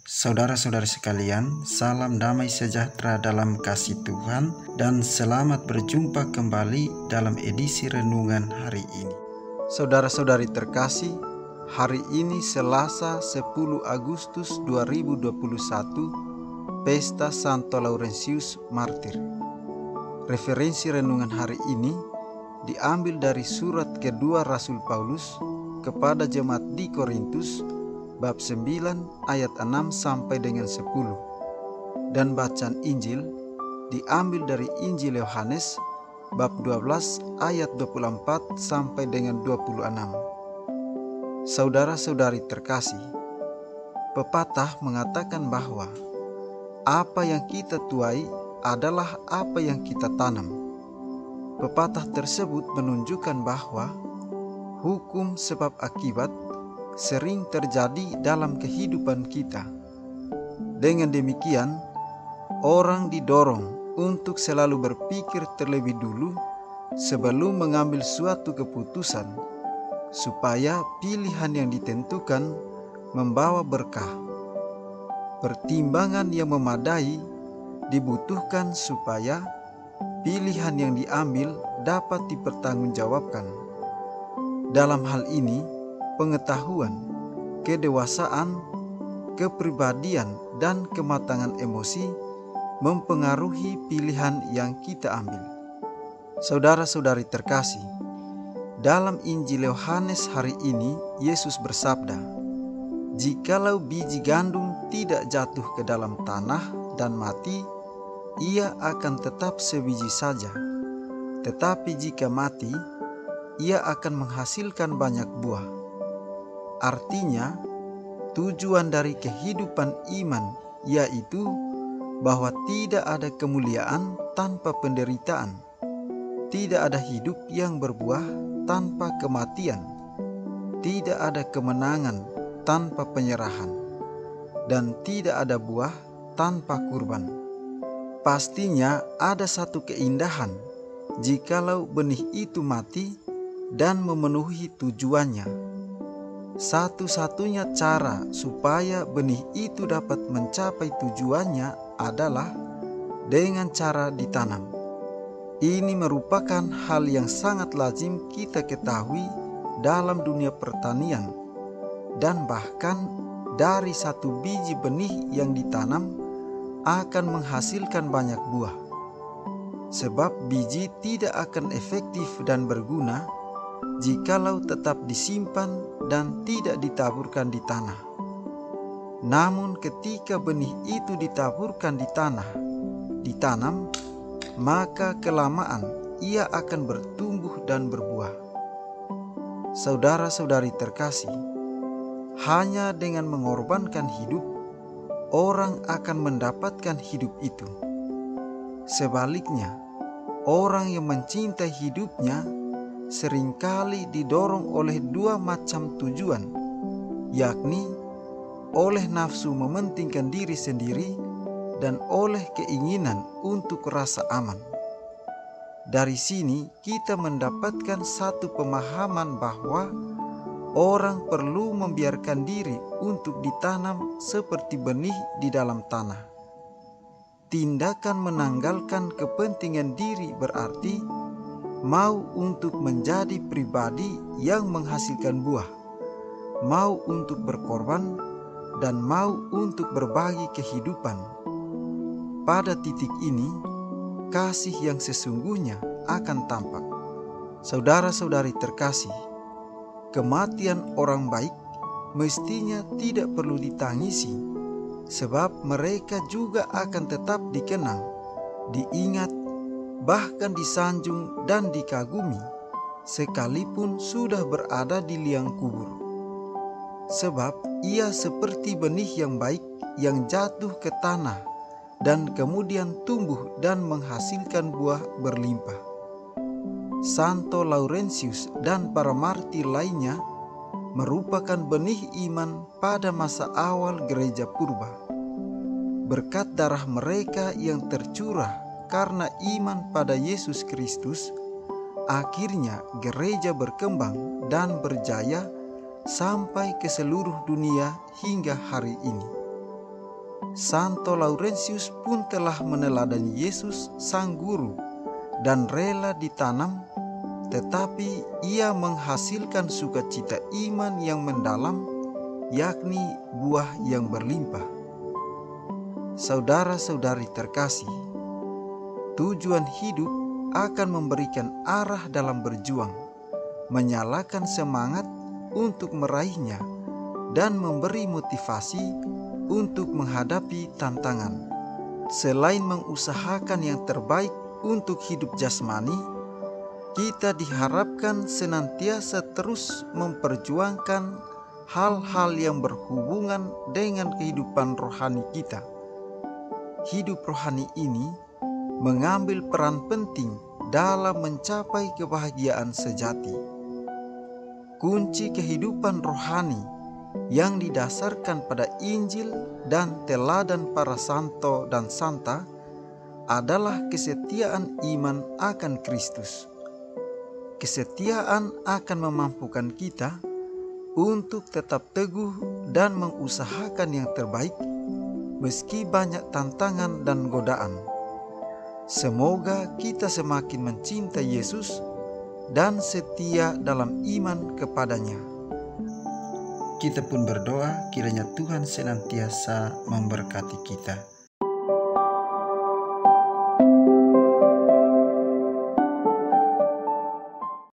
Saudara-saudari sekalian, salam damai sejahtera dalam kasih Tuhan dan selamat berjumpa kembali dalam edisi renungan hari ini. Saudara-saudari terkasih, hari ini Selasa 10 Agustus 2021, Pesta Santo Laurentius Martir. Referensi renungan hari ini diambil dari surat kedua Rasul Paulus kepada jemaat di Korintus, bab 9 ayat 6 sampai dengan 10. Dan bacaan Injil diambil dari Injil Yohanes bab 12 ayat 24 sampai dengan 26. Saudara-saudari terkasih, pepatah mengatakan bahwa apa yang kita tuai adalah apa yang kita tanam. Pepatah tersebut menunjukkan bahwa hukum sebab akibat sering terjadi dalam kehidupan kita. Dengan demikian, orang didorong untuk selalu berpikir terlebih dulu sebelum mengambil suatu keputusan, supaya pilihan yang ditentukan membawa berkah. Pertimbangan yang memadai dibutuhkan supaya pilihan yang diambil dapat dipertanggungjawabkan. Dalam hal ini, pengetahuan, kedewasaan, kepribadian, dan kematangan emosi mempengaruhi pilihan yang kita ambil. Saudara-saudari terkasih, dalam Injil Yohanes hari ini Yesus bersabda, "Jikalau biji gandum tidak jatuh ke dalam tanah dan mati, ia akan tetap sebiji saja. Tetapi jika mati, ia akan menghasilkan banyak buah." Artinya, tujuan dari kehidupan iman yaitu bahwa tidak ada kemuliaan tanpa penderitaan, tidak ada hidup yang berbuah tanpa kematian, tidak ada kemenangan tanpa penyerahan, dan tidak ada buah tanpa kurban. Pastinya ada satu keindahan jikalau benih itu mati dan memenuhi tujuannya. Satu-satunya cara supaya benih itu dapat mencapai tujuannya adalah dengan cara ditanam. Ini merupakan hal yang sangat lazim kita ketahui dalam dunia pertanian, dan bahkan dari satu biji benih yang ditanam akan menghasilkan banyak buah. Sebab biji tidak akan efektif dan berguna jikalau tetap disimpan dan tidak ditaburkan di tanah. Namun ketika benih itu ditaburkan di tanah, ditanam, maka kelamaan ia akan bertumbuh dan berbuah. Saudara-saudari terkasih, hanya dengan mengorbankan hidup, orang akan mendapatkan hidup itu. Sebaliknya, orang yang mencintai hidupnya seringkali didorong oleh dua macam tujuan, yakni oleh nafsu mementingkan diri sendiri dan oleh keinginan untuk rasa aman. Dari sini kita mendapatkan satu pemahaman bahwa orang perlu membiarkan diri untuk ditanam seperti benih di dalam tanah. Tindakan menanggalkan kepentingan diri berarti mau untuk menjadi pribadi yang menghasilkan buah, mau untuk berkorban, dan mau untuk berbagi kehidupan. Pada titik ini, kasih yang sesungguhnya akan tampak. Saudara-saudari terkasih, kematian orang baik mestinya tidak perlu ditangisi, sebab mereka juga akan tetap dikenang, diingat, bahkan disanjung dan dikagumi, sekalipun sudah berada di liang kubur. Sebab ia seperti benih yang baik yang jatuh ke tanah dan kemudian tumbuh dan menghasilkan buah berlimpah. Santo Laurentius dan para martir lainnya merupakan benih iman pada masa awal gereja purba. Berkat darah mereka yang tercurah karena iman pada Yesus Kristus, akhirnya gereja berkembang dan berjaya sampai ke seluruh dunia hingga hari ini. Santo Laurentius pun telah meneladani Yesus sang guru dan rela ditanam, tetapi ia menghasilkan sukacita iman yang mendalam, yakni buah yang berlimpah. Saudara-saudari terkasih, tujuan hidup akan memberikan arah dalam berjuang, menyalakan semangat untuk meraihnya, dan memberi motivasi untuk menghadapi tantangan. Selain mengusahakan yang terbaik untuk hidup jasmani, kita diharapkan senantiasa terus memperjuangkan hal-hal yang berhubungan dengan kehidupan rohani kita. Hidup rohani ini mengambil peran penting dalam mencapai kebahagiaan sejati. Kunci kehidupan rohani yang didasarkan pada Injil dan teladan para santo dan santa adalah kesetiaan iman akan Kristus. Kesetiaan akan memampukan kita untuk tetap teguh dan mengusahakan yang terbaik meski banyak tantangan dan godaan. Semoga kita semakin mencintai Yesus dan setia dalam iman kepadanya. Kita pun berdoa kiranya Tuhan senantiasa memberkati kita.